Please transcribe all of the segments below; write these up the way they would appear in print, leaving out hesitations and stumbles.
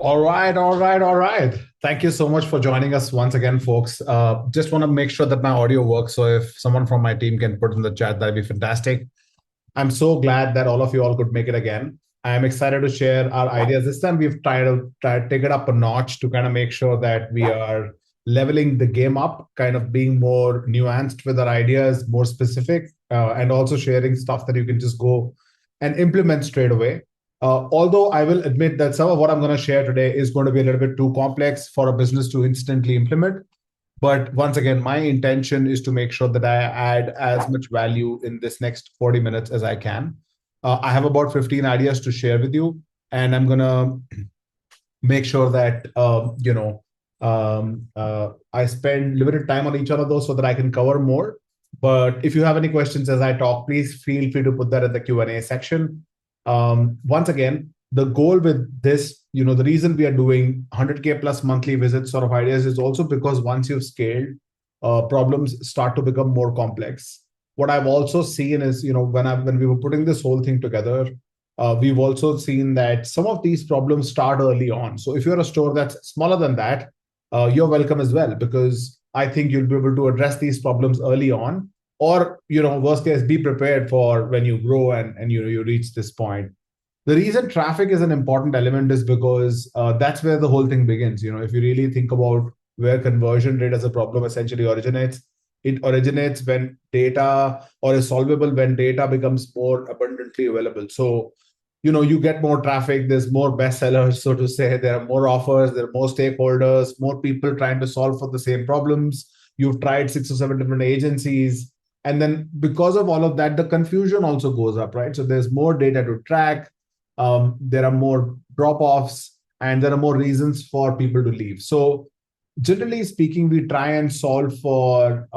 All right. Thank you so much for joining us once again, folks. Just want to make sure that my audio works. So if someone from my team can put in the chat, that'd be fantastic. I'm so glad that all of you all could make it again. I am excited to share our ideas. This time we've tried to take it up a notch to kind of make sure that we are leveling the game up, kind of being more nuanced with our ideas, more specific, and also sharing stuff that you can just go and implement straight away. Although I will admit that some of what I'm going to share today is going to be a little bit too complex for a business to instantly implement. But once again, my intention is to make sure that I add as much value in this next 40 minutes as I can. I have about 15 ideas to share with you, and I'm going to make sure that I spend limited time on each one of those so that I can cover more. But if you have any questions as I talk, please feel free to put that in the Q&A section. Once again, the goal with this, the reason we are doing 100K plus monthly visits sort of ideas is also because once you've scaled, problems start to become more complex. What I've also seen is, when we were putting this whole thing together, we've also seen that some of these problems start early on. So if you're a store that's smaller than that, you're welcome as well, because I think you'll be able to address these problems early on, or worst case, be prepared for when you grow and you reach this point. The reason traffic is an important element is because that's where the whole thing begins. If you really think about where conversion rate as a problem essentially originates, it originates when data, or is solvable when data becomes more abundantly available. So you get more traffic, there's more bestsellers, so to say, there are more offers, there are more stakeholders, more people trying to solve for the same problems. You've tried 6 or 7 different agencies, and then because of all of that, the confusion also goes up, right? So there's more data to track, there are more drop-offs, and there are more reasons for people to leave. So generally speaking, we try and solve for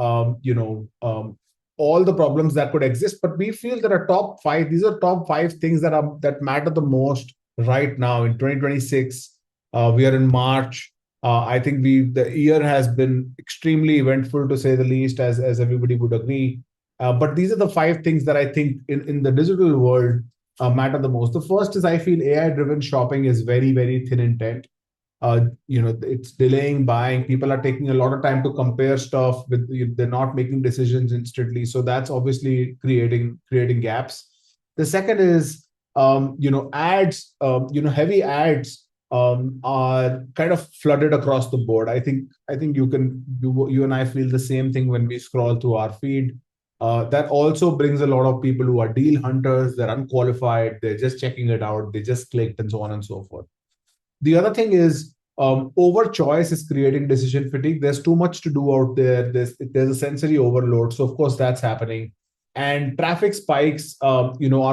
all the problems that could exist, but we feel there are top five. These are top five things that matter the most right now in 2026. We are in March. I think the year has been extremely eventful, to say the least, as everybody would agree. But these are the five things that I think in the digital world matter the most. The first is, I feel AI-driven shopping is very, very thin intent. It's delaying buying. People are taking a lot of time to compare stuff they're not making decisions instantly. So that's obviously creating gaps. The second is, ads, heavy ads are kind of flooded across the board. I think you and I feel the same thing when we scroll through our feed. That also brings a lot of people who are deal hunters. They're unqualified. They're just checking it out. They just clicked and so on and so forth. The other thing is, over choice is creating decision fatigue. There's too much to do out there. There's a sensory overload. So of course that's happening. And traffic spikes, are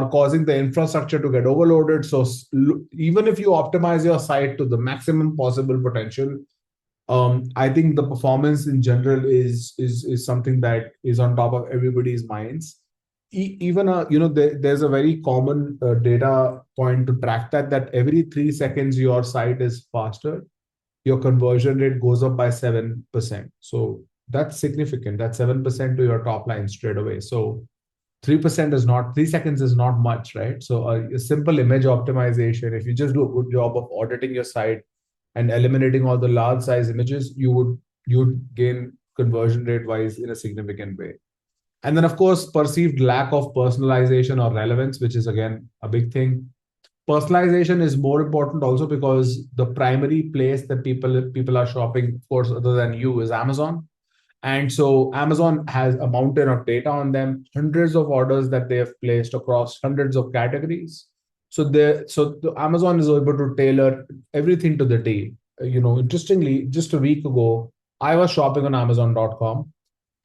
causing the infrastructure to get overloaded. So even if you optimize your site to the maximum possible potential, I think the performance in general is something that is on top of everybody's minds. Even there's a very common data point to track that every 3 seconds your site is faster, your conversion rate goes up by 7%. So that's significant. That's 7% to your top line straight away. So 3% is not, 3 seconds is not much, right? So a simple image optimization, if you just do a good job of auditing your site and eliminating all the large size images, you'd gain conversion rate wise in a significant way. And then, of course, perceived lack of personalization or relevance, which is again a big thing. Personalization is more important also because the primary place that people are shopping, of course, other than you, is Amazon. And so Amazon has a mountain of data on them, hundreds of orders that they have placed across hundreds of categories. So the Amazon is able to tailor everything to the day. Interestingly, just a week ago, I was shopping on Amazon.com,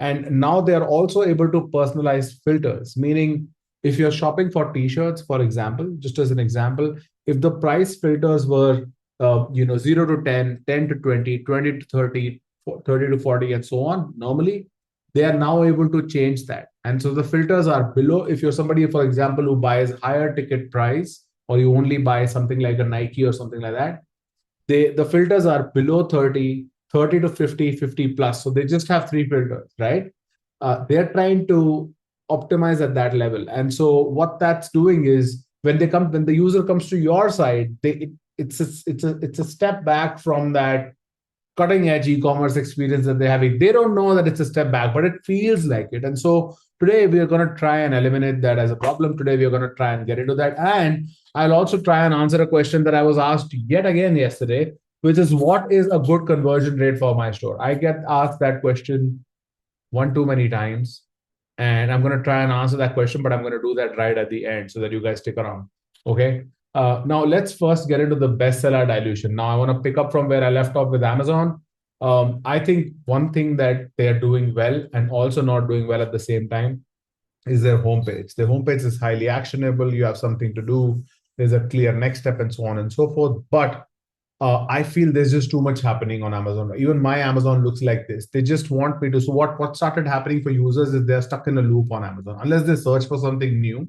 and now they are also able to personalize filters, meaning if you're shopping for t-shirts, for example, just as an example, if the price filters were 0 to 10, 10 to 20, 20 to 30, 30 to 40, and so on, normally they are now able to change that. And so the filters are below. If you're somebody, for example, who buys higher ticket price, or you only buy something like a Nike or something like that, the filters are below 30, 30 to 50, 50 plus. So they just have three filters, right? They're trying to optimize at that level. And so what that's doing is, when the user comes to your site, it's a step back from that cutting edge e-commerce experience that they're having. They don't know that it's a step back, but it feels like it. And so today we are going to try and eliminate that as a problem. Today we are going to try and get into that. And I'll also try and answer a question that I was asked yet again yesterday, which is what is a good conversion rate for my store? I get asked that question one too many times. And I'm going to try and answer that question, but I'm going to do that right at the end so that you guys stick around. Okay. Now let's first get into the bestseller dilution. Now I want to pick up from where I left off with Amazon. I think one thing that they are doing well and also not doing well at the same time is their homepage. Their homepage is highly actionable. You have something to do. There's a clear next step and so on and so forth. But I feel there's just too much happening on Amazon. Even my Amazon looks like this. They just want me to. So what started happening for users is they're stuck in a loop on Amazon. Unless they search for something new,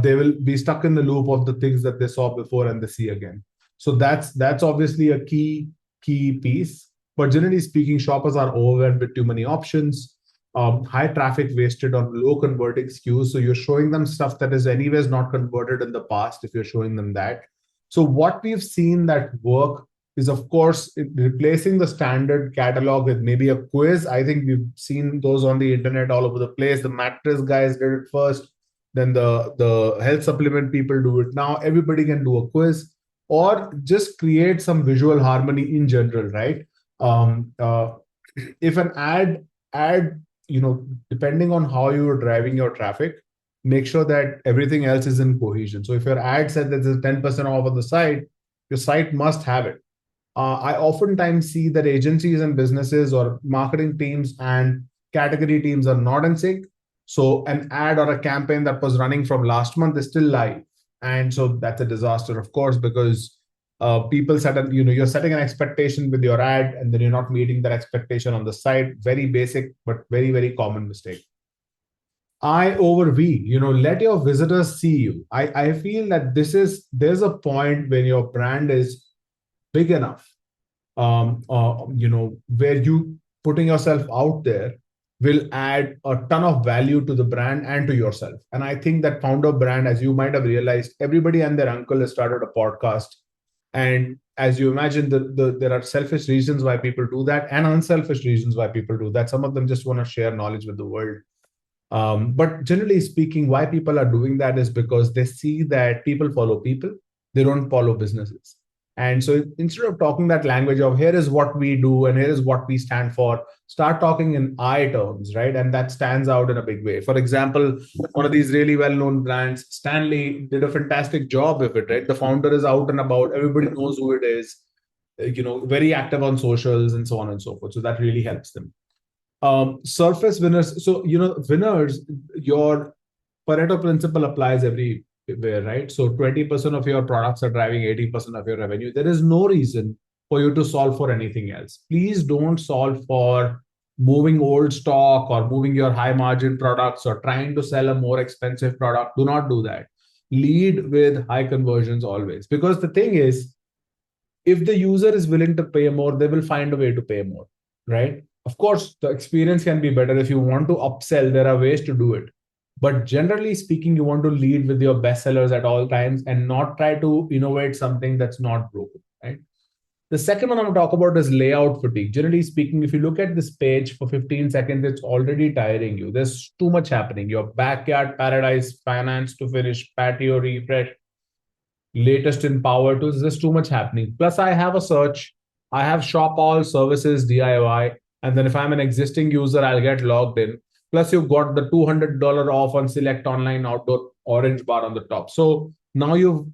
they will be stuck in the loop of the things that they saw before and they see again. So that's obviously a key piece. But generally speaking, shoppers are overwhelmed with too many options, high traffic wasted on low converting SKUs. So you're showing them stuff that is anyways not converted in the past if you're showing them that. So what we've seen that work is, of course, replacing the standard catalog with maybe a quiz. I think we've seen those on the internet all over the place. The mattress guys did it first, then the health supplement people do it now. Everybody can do a quiz, or just create some visual harmony in general, right? If an ad, depending on how you're driving your traffic, make sure that everything else is in cohesion. So if your ad said that there's 10% off on the site, your site must have it. I oftentimes see that agencies and businesses or marketing teams and category teams are not in sync. So an ad or a campaign that was running from last month is still live. And so that's a disaster, of course, because people set you're setting an expectation with your ad and then you're not meeting that expectation on the site. Very basic, but very, very common mistake. I over V, let your visitors see you. I feel that there's a point when your brand is big enough, where you putting yourself out there will add a ton of value to the brand and to yourself. And I think that founder brand, as you might have realized, everybody and their uncle has started a podcast. And as you imagine, there are selfish reasons why people do that and unselfish reasons why people do that. Some of them just want to share knowledge with the world. But generally speaking, why people are doing that is because they see that people follow people, they don't follow businesses. And so instead of talking that language of here is what we do and here is what we stand for, start talking in I terms, right? And that stands out in a big way. For example, one of these really well-known brands, Stanley, did a fantastic job with it, right? The founder is out and about, everybody knows who it is, very active on socials and so on and so forth. So that really helps them. Surface winners. So, winners, your Pareto principle applies everywhere, right? So 20% of your products are driving 80% of your revenue. There is no reason for you to solve for anything else. Please don't solve for moving old stock or moving your high margin products or trying to sell a more expensive product. Do not do that. Lead with high conversions always. Because the thing is, if the user is willing to pay more, they will find a way to pay more, right? Of course, the experience can be better. If you want to upsell, there are ways to do it. But generally speaking, you want to lead with your best sellers at all times and not try to innovate something that's not broken, right? The second one I'm going to talk about is layout fatigue. Generally speaking, if you look at this page for 15 seconds, it's already tiring you. There's too much happening. Your backyard paradise, finance to finish, patio refresh, latest in power tools. There's too much happening. Plus, I have a search. I have shop all services DIY. And then if I'm an existing user, I'll get logged in. Plus, you've got the $200 off on select online outdoor orange bar on the top. So now you've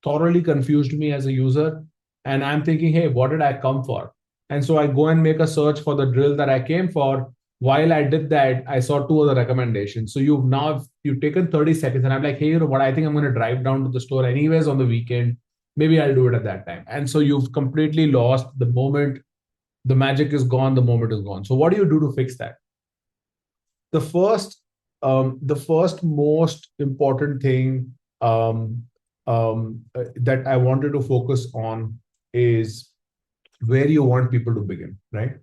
thoroughly confused me as a user. And I'm thinking, hey, what did I come for? And so I go and make a search for the drill that I came for. While I did that, I saw two other recommendations. So you've taken 30 seconds and I'm like, hey, you know what? I think I'm going to drive down to the store anyways on the weekend. Maybe I'll do it at that time. And so you've completely lost the moment. The magic is gone. The moment is gone. So what do you do to fix that? The first most important thing that I wanted to focus on is where you want people to begin, right?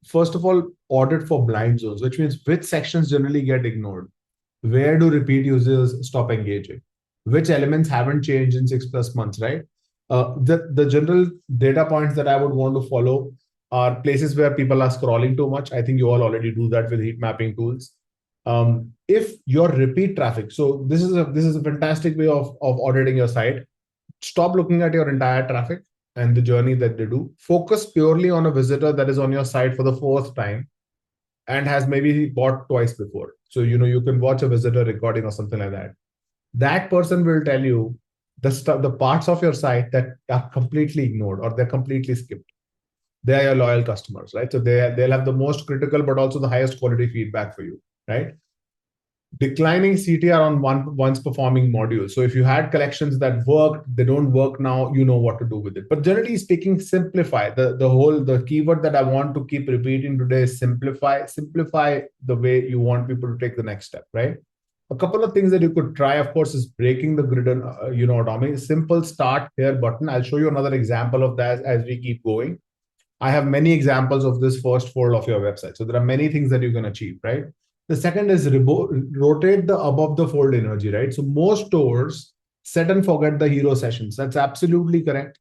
First of all, audit for blind zones, which means which sections generally get ignored. Where do repeat users stop engaging? Which elements haven't changed in 6+ months, right? The general data points that I would want to follow are places where people are scrolling too much. I think you all already do that with heat mapping tools. If your repeat traffic, so this is a fantastic way of auditing your site. Stop looking at your entire traffic and the journey that they do. Focus purely on a visitor that is on your site for the fourth time and has maybe bought twice before. So you can watch a visitor recording or something like that. That person will tell you the parts of your site that are completely ignored or they're completely skipped. They are your loyal customers, right? So they'll have the most critical but also the highest quality feedback for you, right? Declining CTR on once performing module. So if you had collections that worked, they don't work now, you know what to do with it. But generally speaking, simplify. The keyword that I want to keep repeating today is simplify. Simplify the way you want people to take the next step, right? A couple of things that you could try, of course, is breaking the grid and autonomy. Simple start here button. I'll show you another example of that as we keep going. I have many examples of this first fold of your website. So there are many things that you can achieve, right? The second is rotate the above the fold energy, right? So most stores set and forget the hero sessions. That's absolutely correct.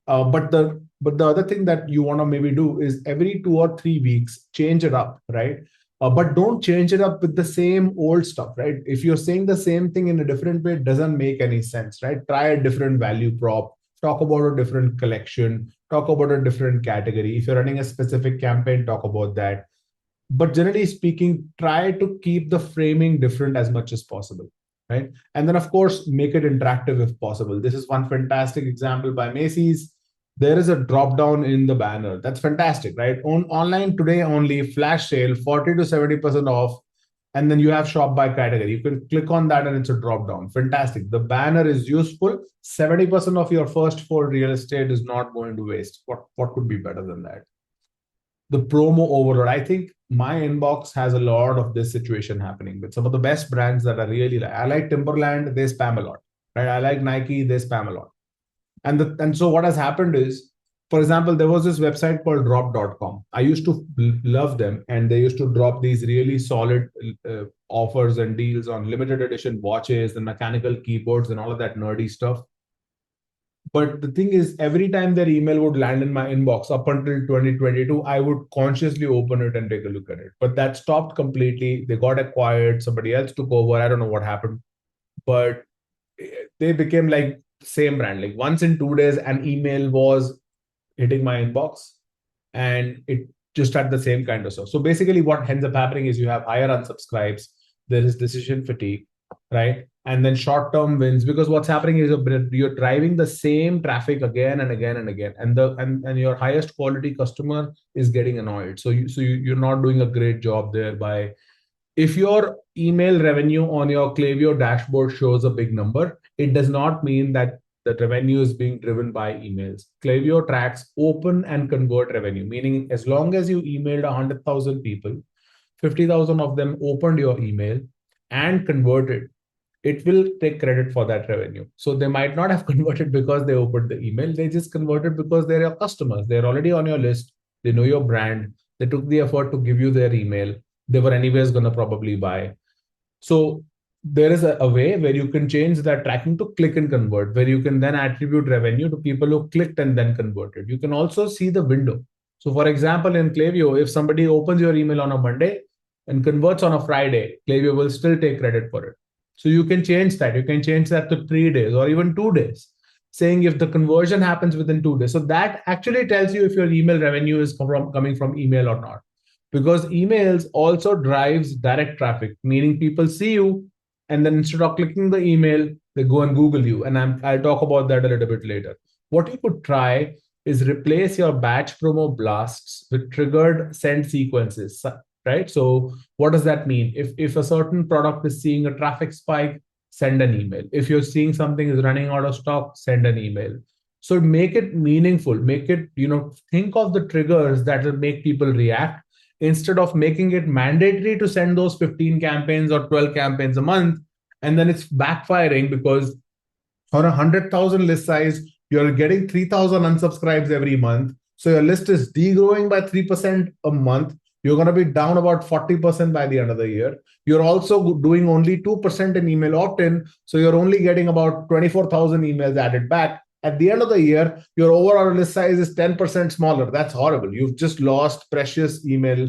But the other thing that you want to maybe do is every 2 or 3 weeks change it up, right? But don't change it up with the same old stuff, right? If you're saying the same thing in a different way, it doesn't make any sense, right? Try a different value prop, talk about a different collection, talk about a different category. If you're running a specific campaign, talk about that. But generally speaking, try to keep the framing different as much as possible, right? And then, of course, make it interactive if possible. This is one fantastic example by Macy's. There is a drop down in the banner. That's fantastic, right? Online today only, flash sale, 40 to 70% off. And then you have shop by category. You can click on that and it's a drop down. Fantastic. The banner is useful. 70% of your first fold real estate is not going to waste. What could be better than that? The promo overload. I think my inbox has a lot of this situation happening with some of the best brands that are really like, I like Timberland, they spam a lot, right? I like Nike, they spam a lot. And so what has happened is, for example, there was this website called drop.com. I used to love them, and they used to drop these really solid offers and deals on limited edition watches and mechanical keyboards and all of that nerdy stuff. But the thing is, every time their email would land in my inbox up until 2022, I would consciously open it and take a look at it. But that stopped completely. They got acquired. Somebody else took over. I don't know what happened. But they became like same brand. Like once in 2 days, an email was hitting my inbox and it just had the same kind of stuff. So basically what ends up happening is you have higher unsubscribes. There is decision fatigue, right? And then short-term wins, because what's happening is you're driving the same traffic again and again and again, and your highest quality customer is getting annoyed. So you're not doing a great job there. By if your email revenue on your Klaviyo dashboard shows a big number, it does not mean that the revenue is being driven by emails. Klaviyo tracks open and convert revenue, meaning as long as you emailed 100,000 people, 50,000 of them opened your email and converted, it will take credit for that revenue. So they might not have converted because they opened the email. They just converted because they're your customers. They're already on your list. They know your brand. They took the effort to give you their email. They were anyways going to probably buy. So there is a way where you can change that tracking to click and convert, where you can then attribute revenue to people who clicked and then converted. You can also see the window. So for example, in Klaviyo, if somebody opens your email on a Monday and converts on a Friday, Klaviyo will still take credit for it. So you can change that. You can change that to 3 days or even 2 days, saying if the conversion happens within 2 days. So that actually tells you if your email revenue is coming from email or not. Because emails also drives direct traffic, meaning people see you and then instead of clicking the email, they go and Google you. And I'll talk about that a little bit later. What you could try is replace your batch promo blasts with triggered send sequences, right? So what does that mean? If a certain product is seeing a traffic spike, send an email. If you're seeing something is running out of stock, send an email. So make it meaningful. Make it, think of the triggers that will make people react instead of making it mandatory to send those 15 campaigns or 12 campaigns a month. And then it's backfiring because on 100,000 list size, you're getting 3,000 unsubscribes every month. So your list is degrowing by 3% a month. You're going to be down about 40% by the end of the year. You're also doing only 2% in email opt-in. So you're only getting about 24,000 emails added back. At the end of the year, your overall list size is 10% smaller. That's horrible. You've just lost precious email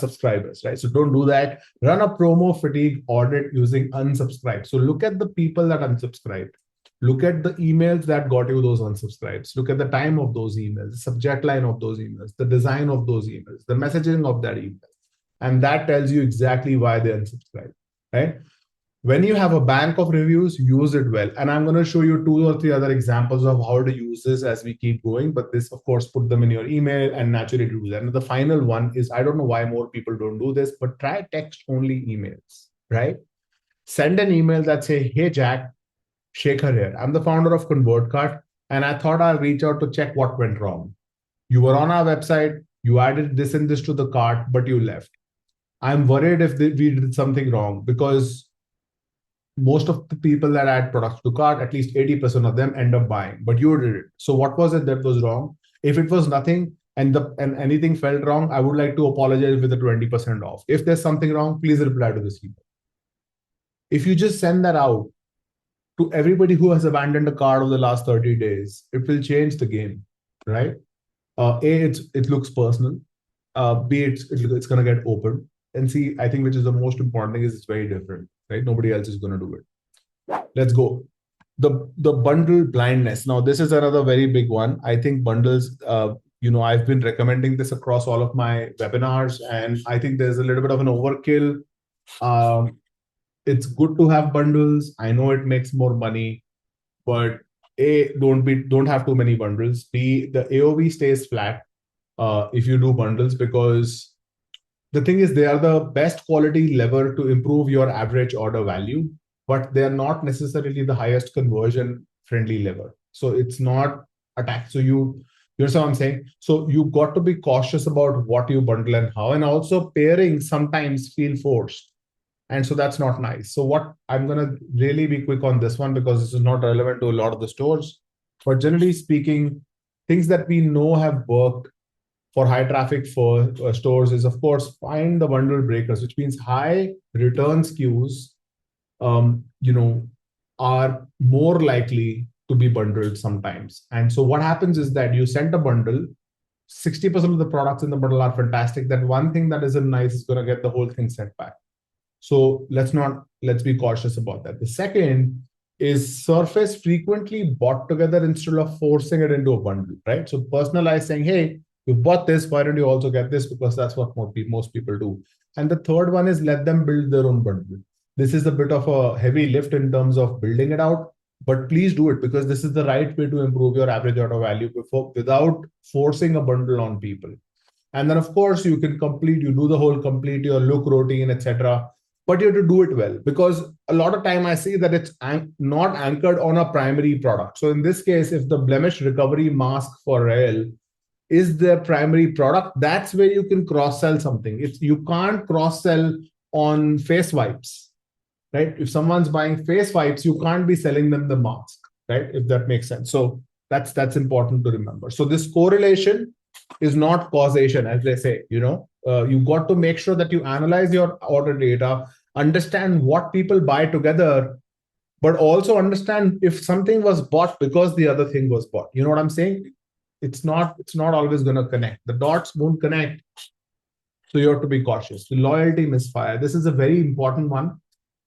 subscribers, right? So don't do that. Run a promo fatigue audit using unsubscribe. So look at the people that unsubscribed. Look at the emails that got you those unsubscribes. Look at the time of those emails, the subject line of those emails, the design of those emails, the messaging of that email. And that tells you exactly why they unsubscribe, right? When you have a bank of reviews, use it well. And I'm going to show you 2 or 3 other examples of how to use this as we keep going. But this, of course, put them in your email and naturally do that. And the final one is, I don't know why more people don't do this, but try text-only emails, right? Send an email that say, hey, Jack, Shekhar here. I'm the founder of ConvertCart, and I thought I'll reach out to check what went wrong. You were on our website, you added this and this to the cart, but you left. I'm worried if we did something wrong, because most of the people that add products to cart, at least 80% of them end up buying, but you did it. So what was it that was wrong? If it was nothing and anything felt wrong, I would like to apologize with a 20% off. If there's something wrong, please reply to this email. If you just send that out to everybody who has abandoned a cart over the last 30 days, it will change the game, right? It looks personal. B, it's going to get open. And C, I think, which is the most important thing, is it's very different, right? Nobody else is going to do it. Let's go. The bundle blindness. Now, this is another very big one. I think bundles, I've been recommending this across all of my webinars, and I think there's a little bit of an overkill. It's good to have bundles. I know it makes more money, but A, don't have too many bundles. B, the AOV stays flat if you do bundles, because the thing is, they are the best quality lever to improve your average order value, but they're not necessarily the highest conversion friendly lever. So it's not attack. So you know what I'm saying? So you got to be cautious about what you bundle and how, and also pairing sometimes feel forced. And so that's not nice. So what I'm going to really be quick on this one, because this is not relevant to a lot of the stores, but generally speaking, things that we know have worked for high traffic for stores is, of course, find the bundle breakers, which means high return SKUs, are more likely to be bundled sometimes. And so what happens is that you send a bundle, 60% of the products in the bundle are fantastic. That one thing that isn't nice is going to get the whole thing sent back. So let's be cautious about that. The second is surface frequently bought together instead of forcing it into a bundle, right? So personalize, saying, hey, you bought this, why don't you also get this? Because that's what most people do. And the third one is let them build their own bundle. This is a bit of a heavy lift in terms of building it out, but please do it, because this is the right way to improve your average order value without forcing a bundle on people. And then, of course, you do the whole complete your look routine, etc. But you have to do it well, because a lot of time I see that it's not anchored on a primary product. So in this case, if the blemish recovery mask for Rael is their primary product, that's where you can cross-sell something. You can't cross-sell on face wipes, right? If someone's buying face wipes, you can't be selling them the mask, right? If that makes sense. So that's important to remember. So this correlation is not causation, as they say. You got to make sure that you analyze your order data, understand what people buy together, but also understand if something was bought because the other thing was bought. You know what I'm saying? It's not always going to connect. The dots won't connect. So you have to be cautious. The loyalty misfire. This is a very important one.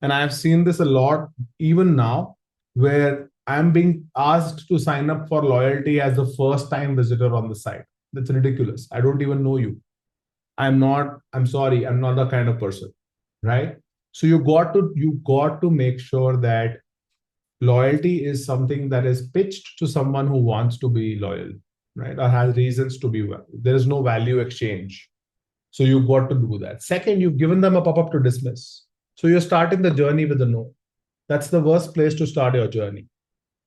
And I've seen this a lot, even now, where I'm being asked to sign up for loyalty as a first-time visitor on the site. That's ridiculous. I don't even know you. I'm sorry, I'm not that kind of person, right? So you got to make sure that loyalty is something that is pitched to someone who wants to be loyal, right? Or has reasons to be. There is no value exchange. So you've got to do that. Second, you've given them a pop-up to dismiss. So you're starting the journey with a no. That's the worst place to start your journey.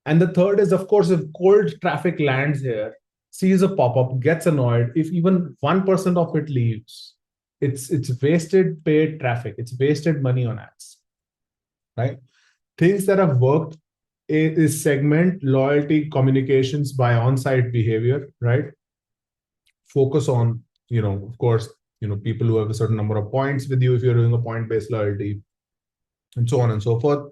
And the third is, of course, if cold traffic lands here, sees a pop-up, gets annoyed, if even 1% of it leaves, it's wasted paid traffic. It's wasted money on ads, right? Things that have worked is segment loyalty communications by on-site behavior, right? Focus on, of course, people who have a certain number of points with you if you're doing a point-based loyalty, and so on and so forth.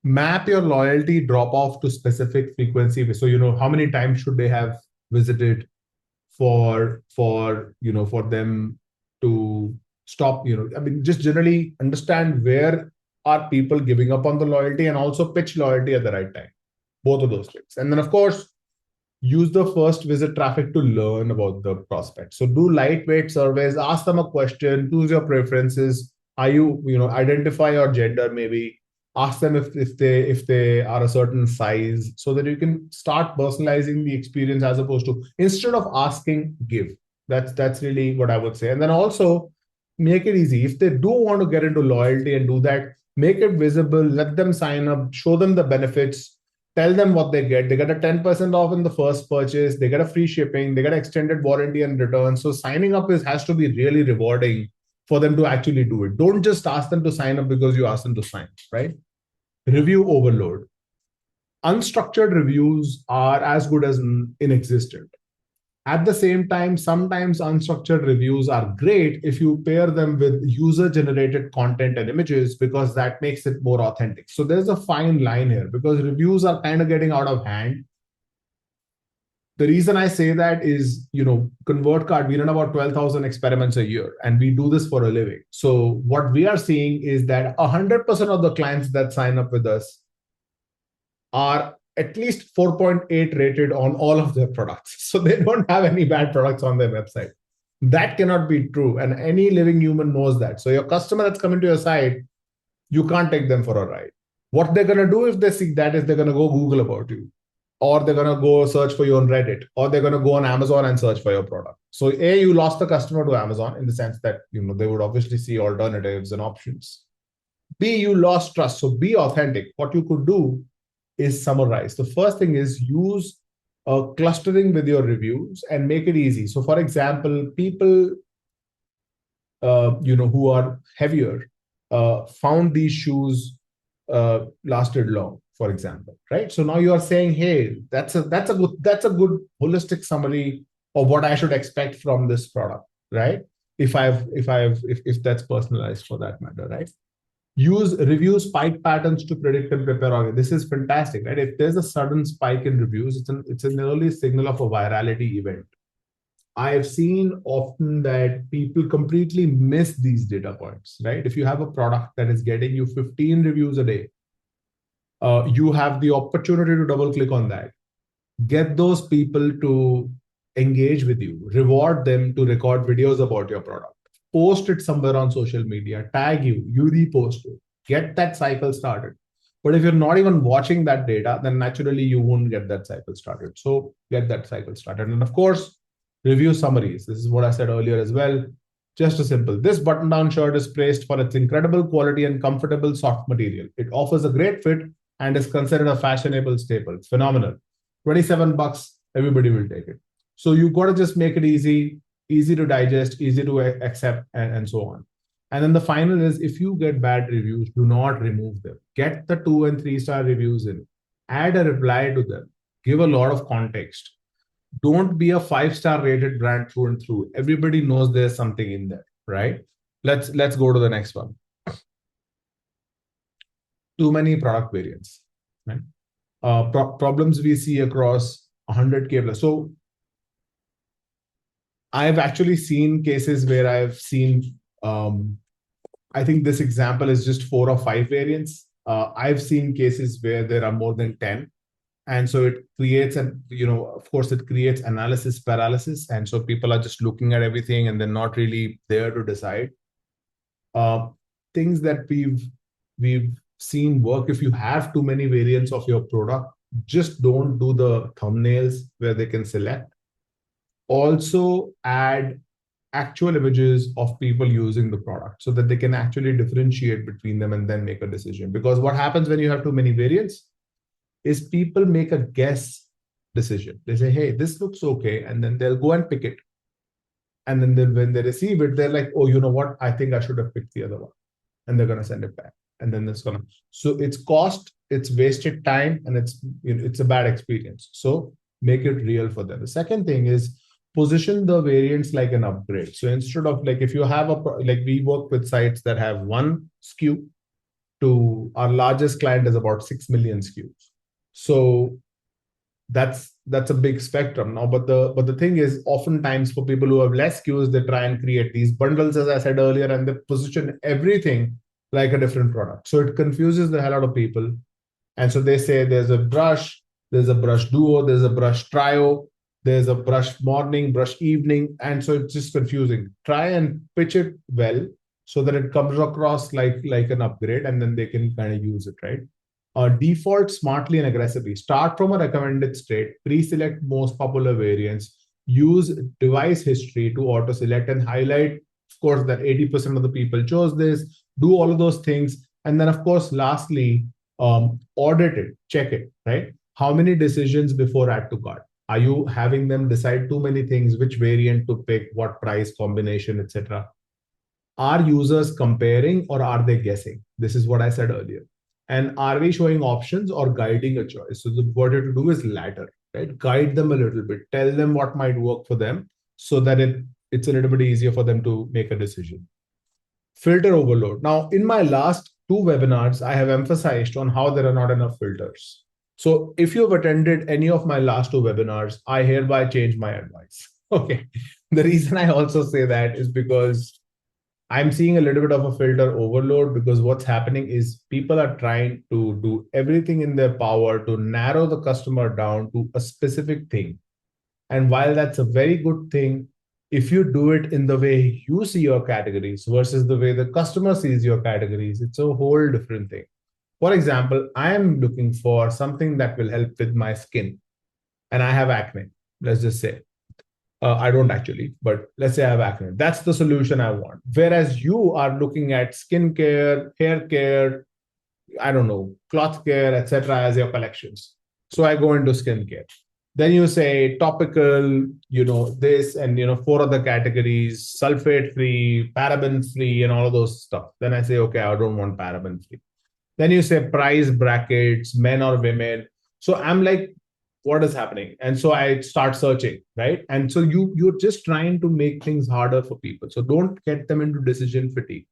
Map your loyalty drop off to specific frequency. So, how many times should they have visited for them to stop, I mean, just generally understand where are people giving up on the loyalty, and also pitch loyalty at the right time. Both of those things. And then, of course, use the first visit traffic to learn about the prospect. So do lightweight surveys, ask them a question, choose your preferences. Are identify your gender, maybe ask them if they are a certain size, so that you can start personalizing the experience, as opposed to, instead of asking, give. That's really what I would say. And then also make it easy. If they do want to get into loyalty and do that, make it visible, let them sign up, show them the benefits, tell them what they get. They get a 10% off in the first purchase, they get a free shipping, they get extended warranty and return. So signing up has to be really rewarding for them to actually do it. Don't just ask them to sign up because you ask them to sign, right? Review overload. Unstructured reviews are as good as inexistent. At the same time, sometimes unstructured reviews are great if you pair them with user generated content and images, because that makes it more authentic. So there's a fine line here, because reviews are kind of getting out of hand. The reason I say that is, ConvertCard, we run about 12,000 experiments a year, and we do this for a living. So what we are seeing is that 100% of the clients that sign up with us are at least 4.8 rated on all of their products. So they don't have any bad products on their website. That cannot be true. And any living human knows that. So your customer that's coming to your site, you can't take them for a ride. What they're going to do if they see that is they're going to go Google about you, or they're going to go search for you on Reddit, or they're going to go on Amazon and search for your product. So A, you lost the customer to Amazon, in the sense that, they would obviously see alternatives and options. B, you lost trust. So be authentic. What you could do is summarize. The first thing is use clustering with your reviews and make it easy. So for example, people who are heavier found these shoes lasted long, for example, right? So now you are saying, hey, that's a good holistic summary of what I should expect from this product, right? If that's personalized for that matter, right? Use review spike patterns to predict and prepare. This is fantastic, right? If there's a sudden spike in reviews, it's an early signal of a virality event. I've seen often that people completely miss these data points, right? If you have a product that is getting you 15 reviews a day, you have the opportunity to double click on that. Get those people to engage with you, reward them to record videos about your product, post it somewhere on social media, tag you repost it, get that cycle started. But if you're not even watching that data, then naturally you won't get that cycle started. So get that cycle started. And of course, review summaries. This is what I said earlier as well. Just a simple, this button down shirt is praised for its incredible quality and comfortable soft material. It offers a great fit and is considered a fashionable staple. Phenomenal. $27, everybody will take it. So you've got to just make it easy to digest, easy to accept, and so on. And then the final is, if you get bad reviews, do not remove them. Get the 2 and 3 star reviews in, add a reply to them, give a lot of context. Don't be a 5-star rated brand through and through. Everybody knows there's something in there, right? Let's go to the next one. Too many product variants, right? Problems we see across 100K plus. So I've actually seen cases where I've seen, I think this example is just 4 or 5 variants. I've seen cases where there are more than 10. And so it creates, of course, it creates analysis paralysis. And so people are just looking at everything and they're not really there to decide. Things that we've seen work: if you have too many variants of your product, just don't do the thumbnails where they can select. Also add actual images of people using the product so that they can actually differentiate between them and then make a decision. Because what happens when you have too many variants is people make a guess decision. They say, hey, this looks okay. And then they'll go and pick it. And then when they receive it, they're like, oh, you know what? I think I should have picked the other one. And they're going to send it back. And then it's going to, so it's cost, it's wasted time, and it's a bad experience. So make it real for them. The second thing is position the variants like an upgrade. So instead of, like, if you have like we work with sites that have 1 SKU, to our largest client is about 6 million SKUs. So that's a big spectrum now. But the thing is, oftentimes for people who have less SKUs, they try and create these bundles, as I said earlier, and they position everything like a different product. So it confuses the hell out of people. And so they say there's a brush duo, there's a brush trio, there's a brush morning, brush evening. And so it's just confusing. Try and pitch it well so that it comes across like an upgrade, and then they can kind of use it, right? Default smartly and aggressively. Start from a recommended state, pre-select most popular variants, use device history to auto-select and highlight, of course, that 80% of the people chose this, do all of those things. And then, of course, lastly, audit it, check it, right? How many decisions before add to cart? Are you having them decide too many things, which variant to pick, what price combination, etc.? Are users comparing or are they guessing? This is what I said earlier. And are we showing options or guiding a choice? So what you have to do is latter, right? Guide them a little bit, tell them what might work for them so that it's a little bit easier for them to make a decision. Filter overload. Now, in my last two webinars, I have emphasized on how there are not enough filters. So if you've attended any of my last two webinars, I hereby change my advice. Okay. The reason I also say that is because I'm seeing a little bit of a filter overload, because what's happening is people are trying to do everything in their power to narrow the customer down to a specific thing. And while that's a very good thing, if you do it in the way you see your categories versus the way the customer sees your categories, it's a whole different thing. For example, I am looking for something that will help with my skin, and I have acne, let's just say. I don't actually, but let's say I have acne. That's the solution I want. Whereas you are looking at skincare, hair care, I don't know, cloth care, etc. as your collections. So I go into skincare. Then you say topical, this and four other categories, sulfate free, paraben free, and all of those stuff. Then I say, okay, I don't want paraben free. Then you say price brackets, men or women. So I'm like, what is happening? And so I start searching, right? And so you're just trying to make things harder for people. So don't get them into decision fatigue.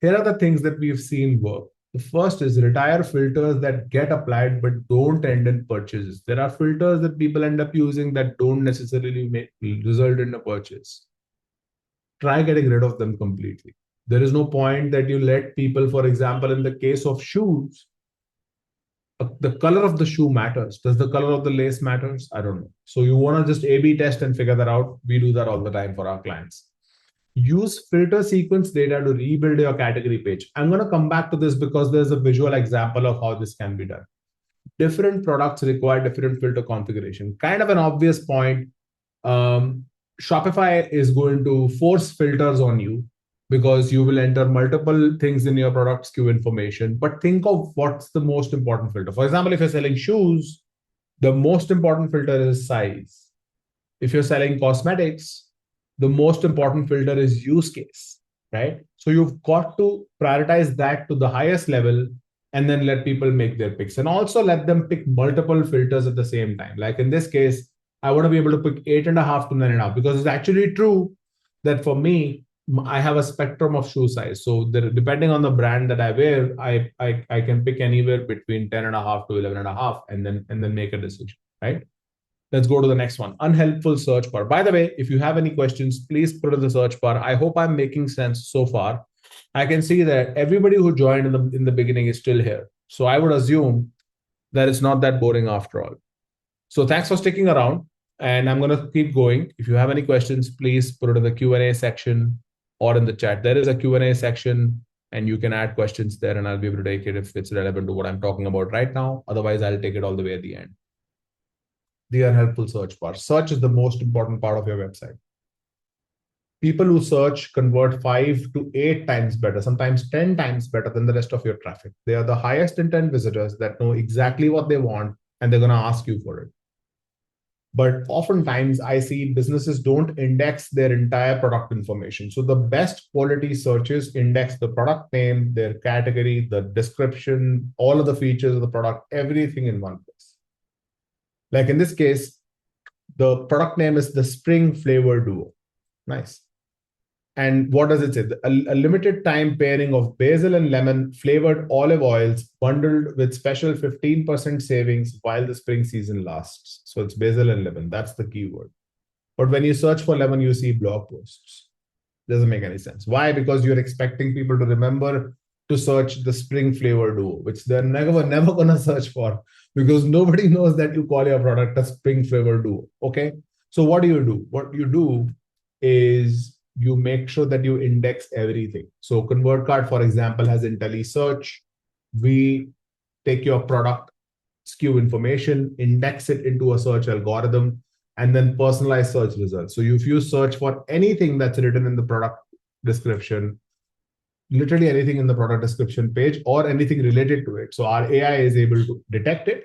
Here are the things that we've seen work. The first is retire filters that get applied but don't end in purchases. There are filters that people end up using that don't necessarily result in a purchase. Try getting rid of them completely. There is no point that you let people, for example, in the case of shoes, the color of the shoe matters. Does the color of the lace matters? I don't know. So you want to just A/B test and figure that out. We do that all the time for our clients. Use filter sequence data to rebuild your category page. I'm going to come back to this because there's a visual example of how this can be done. Different products require different filter configuration. Kind of an obvious point. Shopify is going to force filters on you because you will enter multiple things in your product SKU information. But think of what's the most important filter. For example, if you're selling shoes, the most important filter is size. If you're selling cosmetics, the most important filter is use case, right? So you've got to prioritize that to the highest level and then let people make their picks, and also let them pick multiple filters at the same time. Like in this case, I want to be able to pick 8.5 to 9.5 because it's actually true that for me, I have a spectrum of shoe size. So depending on the brand that I wear, I can pick anywhere between 10.5 to 11.5 and then make a decision, right? Let's go to the next one. Unhelpful search bar. By the way, if you have any questions, please put in the search bar. I hope I'm making sense so far. I can see that everybody who joined in the beginning is still here. So I would assume that it's not that boring after all. So thanks for sticking around. And I'm going to keep going. If you have any questions, please put it in the Q&A section or in the chat. There is a Q&A section and you can add questions there and I'll be able to take it if it's relevant to what I'm talking about right now. Otherwise, I'll take it all the way at the end. The unhelpful search bar. Search is the most important part of your website. People who search convert 5 to 8 times better, sometimes 10 times better than the rest of your traffic. They are the highest intent visitors that know exactly what they want and they're going to ask you for it. But oftentimes I see businesses don't index their entire product information. So the best quality searches index the product name, their category, the description, all of the features of the product, everything in one place. Like in this case, the product name is the Spring Flavor Duo. Nice. And what does it say? A limited time pairing of basil and lemon flavored olive oils bundled with special 15% savings while the spring season lasts. So it's basil and lemon. That's the keyword. But when you search for lemon, you see blog posts. Doesn't make any sense. Why? Because you're expecting people to remember to search the spring flavor duo, which they're never gonna search for, because nobody knows that you call your product a spring flavor duo. Okay. So what do? What you do is you make sure that you index everything. So ConvertCard, for example, has IntelliSearch. We take your product SKU information, index it into a search algorithm, and then personalized search results. So if you search for anything that's written in the product description, literally anything in the product description page or anything related to it, so our AI is able to detect it.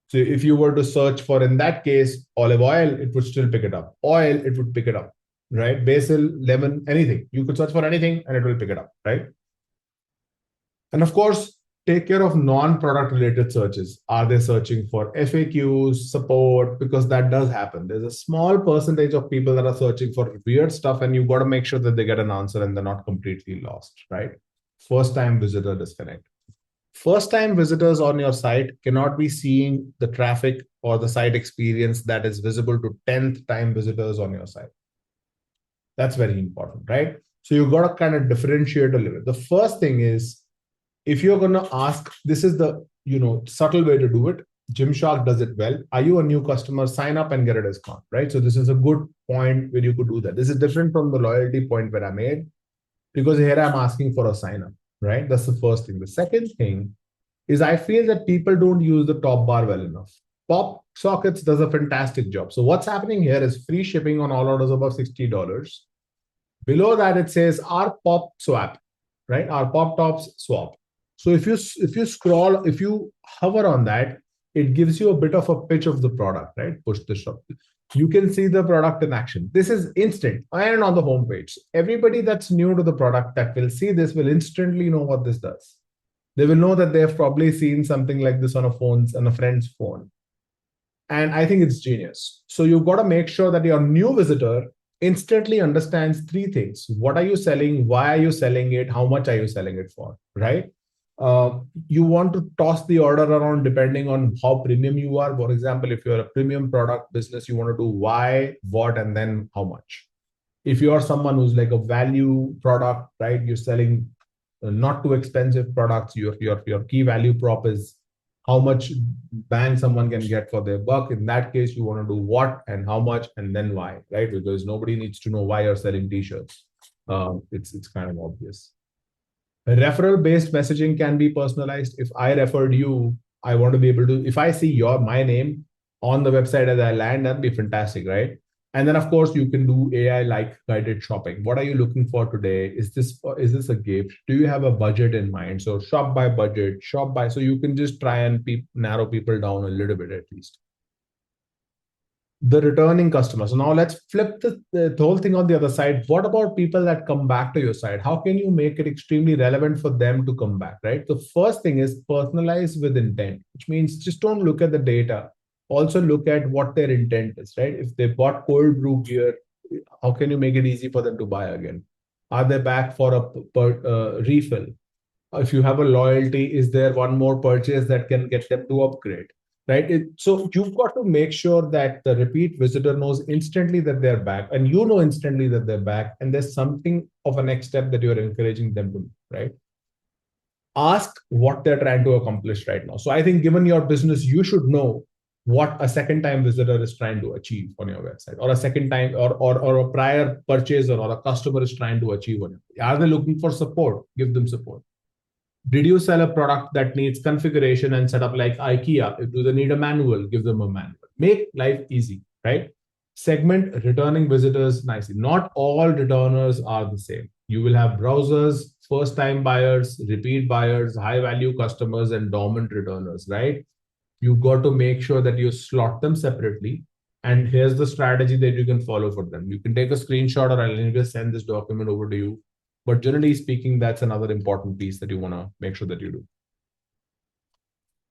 So if you were to search for, in that case, olive oil, it would still pick it up. Oil, it would pick it up, right? Basil, lemon, anything. You could search for anything and it will pick it up, right? And of course, take care of non-product related searches. Are they searching for FAQs, support? Because that does happen. There's a small percentage of people that are searching for weird stuff, and you've got to make sure that they get an answer and they're not completely lost, right? First time visitor disconnect. First time visitors on your site cannot be seeing the traffic or the site experience that is visible to 10th time visitors on your site. That's very important, right? So you've got to kind of differentiate a little bit. The first thing is, if you're going to ask, this is the subtle way to do it. Gymshark does it well. Are you a new customer? Sign up and get a discount, right? So this is a good point where you could do that. This is different from the loyalty point where I made, because here I'm asking for a sign up, right? That's the first thing. The second thing is, I feel that people don't use the top bar well enough. Pop Sockets does a fantastic job. So what's happening here is free shipping on all orders above $60. Below that, it says our pop swap, right? Our pop tops swap. So if you scroll, if you hover on that, it gives you a bit of a pitch of the product, right? Push the shop. You can see the product in action. This is instant and on the homepage. Everybody that's new to the product that will see this will instantly know what this does. They will know that they have probably seen something like this on a friend's phone. And I think it's genius. So you've got to make sure that your new visitor instantly understands three things. What are you selling? Why are you selling it? How much are you selling it for, right? You want to toss the order around depending on how premium you are. For example, if you're a premium product business, you want to do why, what, and then how much. If you are someone who's like a value product, right? You're selling not too expensive products. Your key value prop is how much bang someone can get for their buck. In that case, you want to do what and how much and then why, right? Because nobody needs to know why you're selling t-shirts. It's kind of obvious. Referral based messaging can be personalized. If I referred you, I want to be able to, if I see my name on the website as I land, that'd be fantastic, right? And then of course you can do AI like guided shopping. What are you looking for today? Is this a gift? Do you have a budget in mind? So shop by budget, so you can just try and narrow people down a little bit at least. The returning customers. So now let's flip the whole thing on the other side. What about people that come back to your site? How can you make it extremely relevant for them to come back, right? The first thing is personalize with intent, which means just don't look at the data. Also look at what their intent is, right? If they bought cold brew beer, how can you make it easy for them to buy again? Are they back for a refill? If you have a loyalty, is there one more purchase that can get them to upgrade? Right? So you've got to make sure that the repeat visitor knows instantly that they're back, and you know instantly that they're back, and there's something of a next step that you're encouraging them to, right? Ask what they're trying to accomplish right now. So I think given your business, you should know what a second time visitor is trying to achieve on your website, or a second time or a prior purchaser or a customer is trying to achieve on it. Are they looking for support? Give them support. Did you sell a product that needs configuration and setup like IKEA? Do they need a manual? Give them a manual. Make life easy, right? Segment returning visitors nicely. Not all returners are the same. You will have browsers, first-time buyers, repeat buyers, high-value customers, and dormant returners, right? You've got to make sure that you slot them separately. And here's the strategy that you can follow for them. You can take a screenshot, or I'll anyway send this document over to you. But generally speaking, that's another important piece that you want to make sure that you do.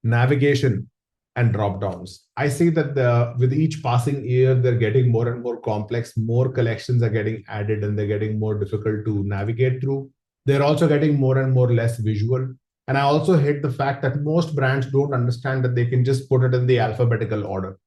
Navigation. and drop downs. I see that with each passing year, they're getting more and more complex. More collections are getting added, and they're getting more difficult to navigate through. They're also getting more and more less visual. And I also hate the fact that most brands don't understand that they can just put it in the alphabetical order,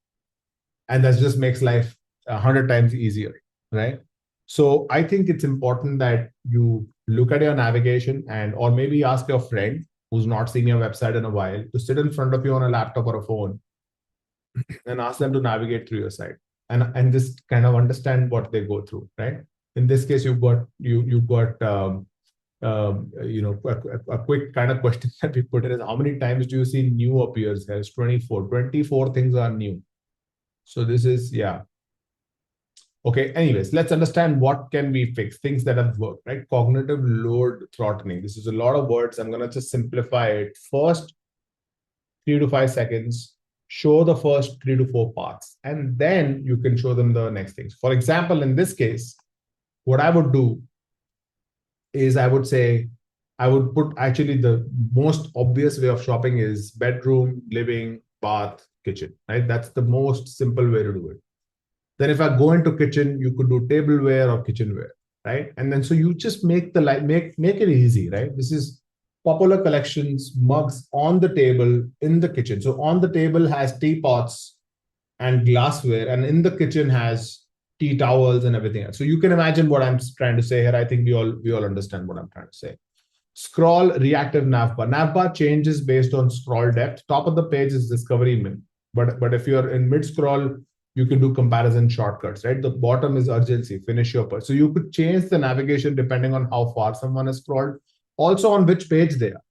and that just makes life 100 times easier, right? So I think it's important that you look at your navigation, and or maybe ask your friend who's not seen your website in a while to sit in front of you on a laptop or a phone and ask them to navigate through your site, and just kind of understand what they go through, right? In this case, you've got a quick kind of question that we put in is, how many times do you see new appears? There's 24 things are new. So this is, yeah. Okay, anyways, let's understand what can we fix, things that have worked, right? Cognitive load throttling. This is a lot of words. I'm going to just simplify it. First 3 to 5 seconds, show the first 3 to 4 parts, and then you can show them the next things. For example, in this case, what I would do is I would say, I would put actually the most obvious way of shopping is bedroom, living, bath, kitchen, right? That's the most simple way to do it. Then if I go into kitchen, you could do tableware or kitchenware, right? And then so you just make the make it easy, right? This is popular collections, mugs on the table in the kitchen. So on the table has teapots and glassware, and in the kitchen has tea towels and everything else. So you can imagine what I'm trying to say here. I think we all understand what I'm trying to say. Scroll reactive navbar. Navbar changes based on scroll depth. Top of the page is discovery min, but if you're in mid scroll, you can do comparison shortcuts, right? The bottom is urgency, finish your purchase. So you could change the navigation depending on how far someone has scrolled, also on which page they are.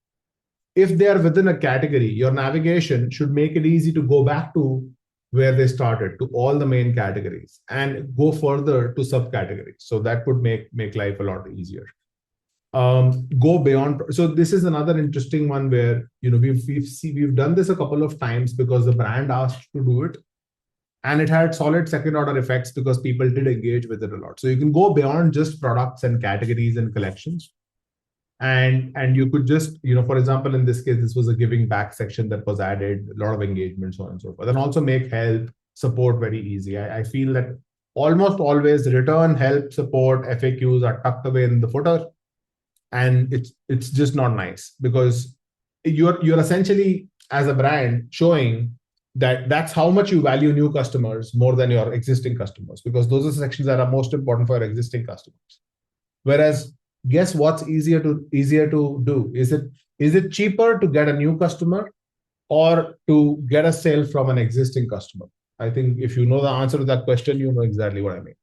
If they are within a category, your navigation should make it easy to go back to where they started, to all the main categories, and go further to subcategories. So that would make life a lot easier. Go beyond. So this is another interesting one where we've done this a couple of times because the brand asked to do it, and it had solid second order effects because people did engage with it a lot. So you can go beyond just products and categories and collections, and you could just, for example, in this case, this was a giving back section that was added, a lot of engagement, so on and so forth. And also make help support very easy. I feel that almost always return, help, support, FAQs are tucked away in the footer, and it's just not nice, because you're essentially, as a brand, showing that that's how much you value new customers more than your existing customers, because those are the sections that are most important for your existing customers. Whereas, guess what's easier to do? Is it cheaper to get a new customer or to get a sale from an existing customer? I think if you know the answer to that question, you know exactly what I mean.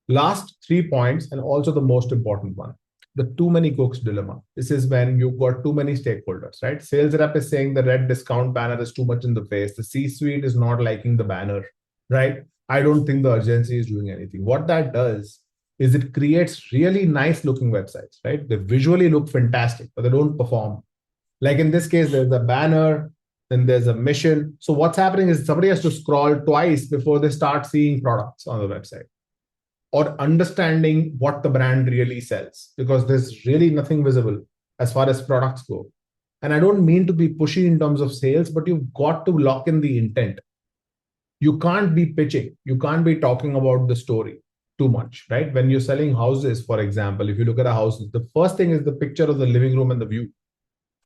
Last 3 points, and also the most important one, the too many cooks dilemma. This is when you've got too many stakeholders, right? Sales rep is saying the red discount banner is too much in the face. The C-suite is not liking the banner, right? I don't think the urgency is doing anything. What that does is it creates really nice looking websites, right? They visually look fantastic, but they don't perform. Like in this case, there's a banner, then there's a mission. So what's happening is somebody has to scroll twice before they start seeing products on the website, or understanding what the brand really sells, because there's really nothing visible as far as products go. And I don't mean to be pushy in terms of sales, but you've got to lock in the intent. You can't be pitching. You can't be talking about the story too much, right? When you're selling houses, for example, if you look at a house, the first thing is the picture of the living room and the view,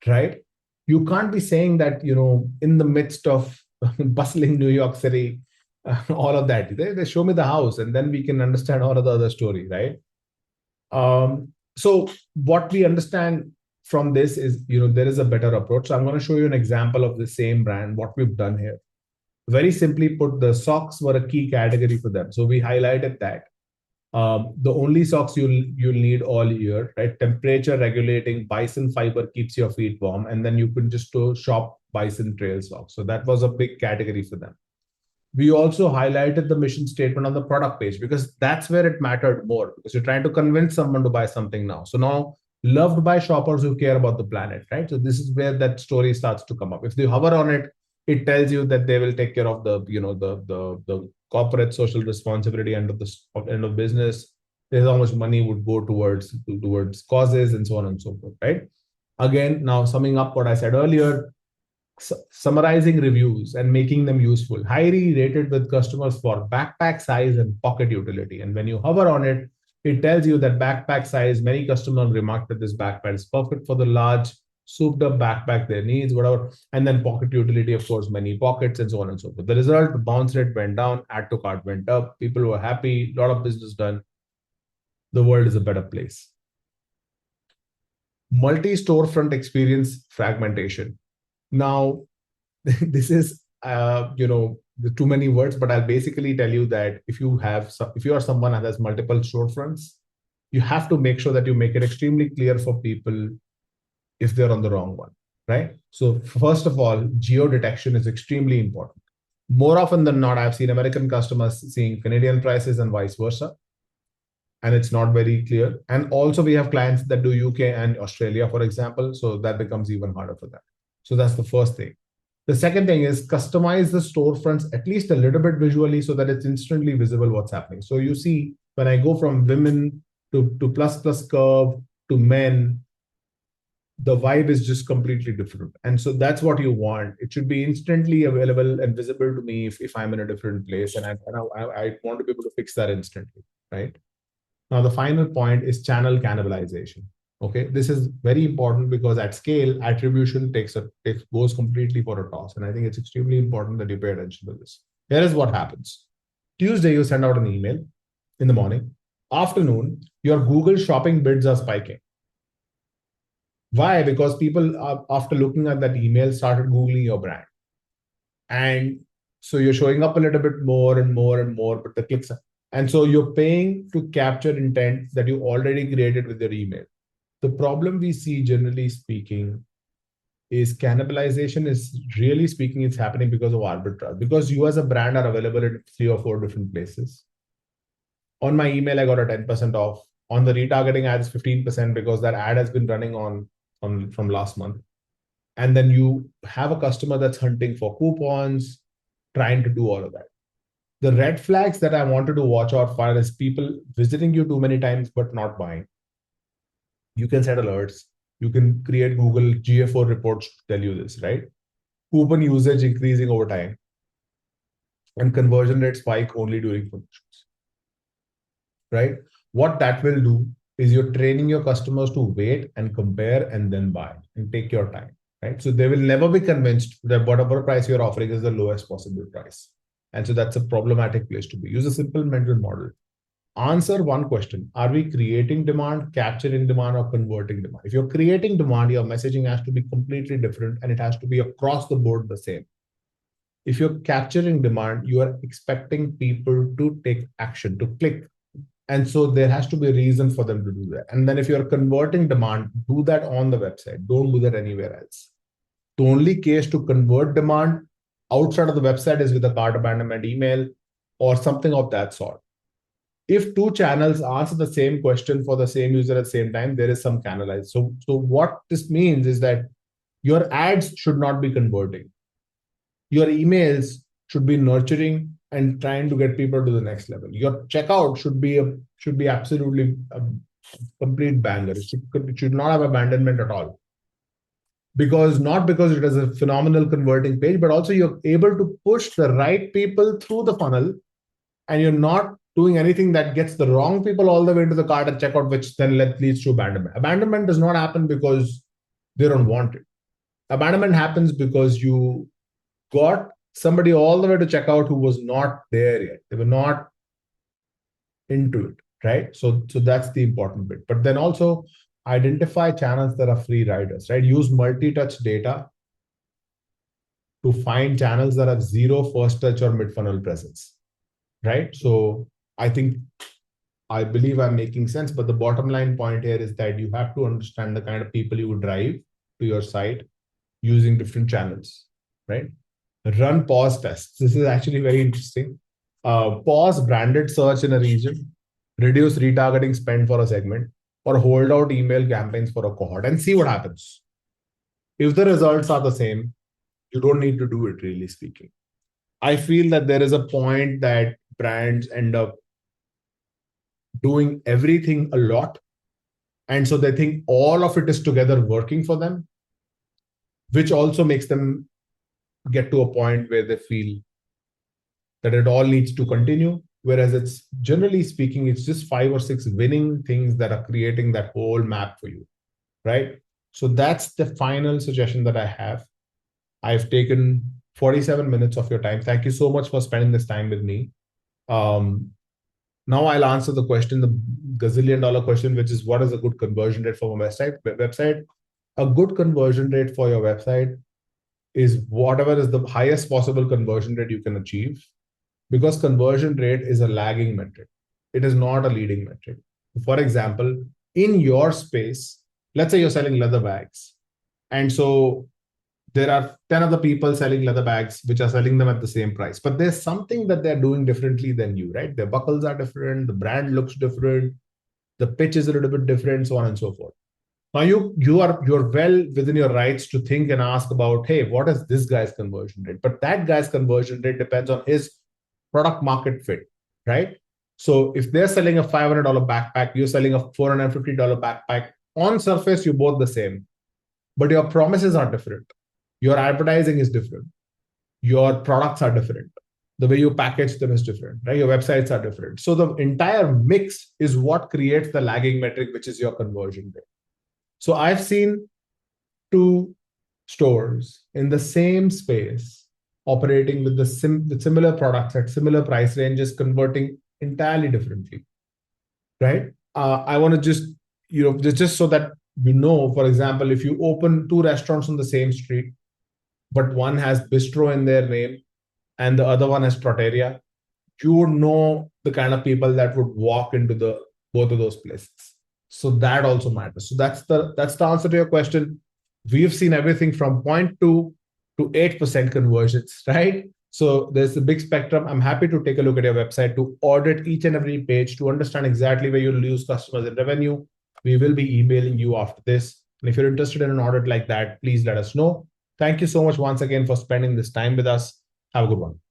right? You can't be saying that, in the midst of bustling New York City, all of that. They show me the house, and then we can understand all of the other story, right? So what we understand from this is, there is a better approach. So I'm going to show you an example of the same brand, what we've done here. Very simply put, the socks were a key category for them. So we highlighted that. The only socks you'll need all year, right? Temperature regulating bison fiber keeps your feet warm, and then you could just shop bison trail socks. So that was a big category for them. We also highlighted the mission statement on the product page, because that's where it mattered more, because you're trying to convince someone to buy something now. So now, loved by shoppers who care about the planet, right? So this is where that story starts to come up. If they hover on it, it tells you that they will take care of the corporate social responsibility end of business. There's how much money would go towards causes and so on and so forth, right? Again, now summing up what I said earlier, summarizing reviews and making them useful, highly rated with customers for backpack size and pocket utility. And when you hover on it, it tells you that backpack size, many customers remarked that this backpack is perfect for the large, souped up backpack, their needs, whatever. And then pocket utility, of course, many pockets and so on and so forth. The result, bounce rate went down, add to cart went up, people were happy, a lot of business done. The world is a better place. Multi-storefront experience fragmentation. Now, this is the too many words, but I'll basically tell you that if you are someone that has multiple storefronts, you have to make sure that you make it extremely clear for people if they're on the wrong one, right? So first of all, geo detection is extremely important. More often than not, I've seen American customers seeing Canadian prices and vice versa, and it's not very clear. And also we have clients that do UK and Australia, for example, so that becomes even harder for them. So that's the first thing. The second thing is customize the storefronts at least a little bit visually so that it's instantly visible what's happening. So you see, when I go from women to plus plus curve to men, the vibe is just completely different. And so that's what you want. It should be instantly available and visible to me if I'm in a different place. And I want to be able to fix that instantly, right? Now, the final point is channel cannibalization. Okay, this is very important because at scale, attribution goes completely for a toss. And I think it's extremely important that you pay attention to this. Here is what happens. Tuesday, you send out an email in the morning. Afternoon, your Google shopping bids are spiking. Why? Because people, after looking at that email, started Googling your brand. And so you're showing up a little bit more and more and more, but the clicks are. And so you're paying to capture intent that you already created with your email. The problem we see, generally speaking, is cannibalization is really speaking, it's happening because of arbitrage. Because you as a brand are available in 3 or 4 different places. On my email, I got a 10% off. On the retargeting ads, 15% because that ad has been running from last month. And then you have a customer that's hunting for coupons, trying to do all of that. The red flags that I wanted to watch out for is people visiting you too many times but not buying. You can set alerts. You can create Google GA4 reports to tell you this, right? Coupon usage increasing over time. And conversion rate spike only during promotions, right? What that will do is you're training your customers to wait and compare and then buy and take your time, right? So they will never be convinced that whatever price you're offering is the lowest possible price. And so that's a problematic place to be. Use a simple mental model. Answer one question. Are we creating demand, capturing demand, or converting demand? If you're creating demand, your messaging has to be completely different and it has to be across the board the same. If you're capturing demand, you are expecting people to take action, to click. And so there has to be a reason for them to do that. And then if you're converting demand, do that on the website. Don't do that anywhere else. The only case to convert demand outside of the website is with a cart abandonment email or something of that sort. If 2 channels answer the same question for the same user at the same time, there is some canalized. So what this means is that your ads should not be converting. Your emails should be nurturing and trying to get people to the next level. Your checkout should be absolutely a complete banger. It should not have abandonment at all. Not because it is a phenomenal converting page, but also you're able to push the right people through the funnel and you're not doing anything that gets the wrong people all the way into the cart and checkout, which then leads to abandonment. Abandonment does not happen because they don't want it. Abandonment happens because you got somebody all the way to checkout who was not there yet. They were not into it, right? So that's the important bit. But then also identify channels that are free riders, right? Use multi-touch data to find channels that have zero first touch or mid-funnel presence, right? So I believe I'm making sense, but the bottom line point here is that you have to understand the kind of people you would drive to your site using different channels, right? Run pause tests. This is actually very interesting. Pause branded search in a region, reduce retargeting spend for a segment, or hold out email campaigns for a cohort and see what happens. If the results are the same, you don't need to do it, really speaking. I feel that there is a point that brands end up doing everything a lot. And so they think all of it is together working for them, which also makes them get to a point where they feel that it all needs to continue. Whereas it's generally speaking, it's just 5 or 6 winning things that are creating that whole map for you, right? So that's the final suggestion that I have. I've taken 47 minutes of your time. Thank you so much for spending this time with me. Um, Now I'll answer the question, the gazillion dollar question, which is what is a good conversion rate for a website? A good conversion rate for your website is whatever is the highest possible conversion rate you can achieve, because conversion rate is a lagging metric. It is not a leading metric. For example, in your space, let's say you're selling leather bags. And so there are 10 other people selling leather bags which are selling them at the same price, but there's something that they're doing differently than you, right? Their buckles are different, the brand looks different, the pitch is a little bit different, so on and so forth. Now you're well within your rights to think and ask about, hey, what is this guy's conversion rate? But that guy's conversion rate depends on his product market fit, right? So if they're selling a $500 backpack, you're selling a $450 backpack, on surface you're both the same, but your promises are different. Your advertising is different. Your products are different. The way you package them is different, right? Your websites are different. So the entire mix is what creates the lagging metric, which is your conversion rate. So I've seen two stores in the same space operating with with similar products at similar price ranges, converting entirely differently, right? I want to just, just so that for example, if you open two restaurants on the same street, but one has bistro in their name and the other one has trattoria, you would know the kind of people that would walk into the both of those places. So that also matters. So that's the answer to your question. We've seen everything from 0.2 to 8% conversions, right? So there's a big spectrum. I'm happy to take a look at your website to audit each and every page to understand exactly where you'll lose customers and revenue. We will be emailing you after this. And if you're interested in an audit like that, please let us know. Thank you so much once again for spending this time with us. Have a good one.